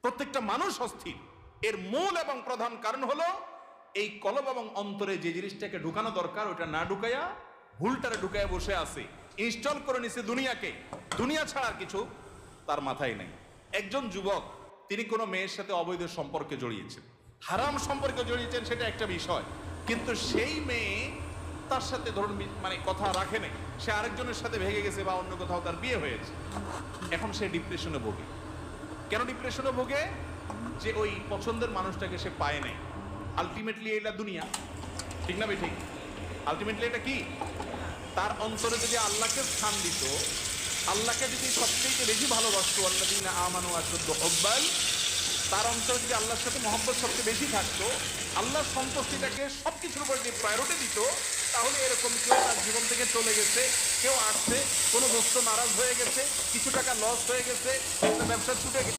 প্রত্যেকটা মানুষ অস্থির। এর মূল এবং প্রধান কারণ হলো এই কলব এবং অন্তরে যে জিনিসটাকে ঢুকানো দরকার ওটা না ঢুকাইয়া ভুলটারে ঢুকাইয়া বসে আছে, ইনস্টল করে নিছে দুনিয়াকে। দুনিয়া ছাড়া আর কিছু তার মাথায় নেই। একজন যুবক তিনি কোনো মেয়ের সাথে অবৈধ সম্পর্কে জড়িয়েছেন, হারাম সম্পর্কে জড়িয়েছেন, সেটা একটা বিষয়, কিন্তু সেই মেয়ে তার সাথে ধরুন মানে কথা রাখে নাই, সে আরেকজনের সাথে ভেগে গেছে বা অন্য কোথাও তার বিয়ে হয়েছে। এখন সে ডিপ্রেশনে ভোগে। কেন ডিপ্রেশনে ভোগে? যে ওই পছন্দের মানুষটাকে সে পায় নাই। আলটিমেটলি এটা দুনিয়া, ঠিক না ভাই? ঠিক। আলটিমেটলি এটা কি? তার অন্তরে যদি আল্লাহকে স্থান দিত, আল্লাহকে যদি সবচেয়ে বেশি ভালোবাসতো, আল্লাযীনা আমানু আশাদ্দু হুব্বান, তার অন্তরে যদি আল্লাহর সাথে মহব্বত সবচেয়ে বেশি থাকতো, আল্লাহর সন্তুষ্টিটাকে সবকিছুর উপর যদি প্রায়োরিটি দিত, তাহলে এরকম কেউ তার জীবন থেকে চলে গেছে, কেউ আসছে, কোনো দোস্ত নারাজ হয়ে গেছে, কিছু টাকা লস হয়ে গেছে, একটা ব্যবসা ছুটে গেছে,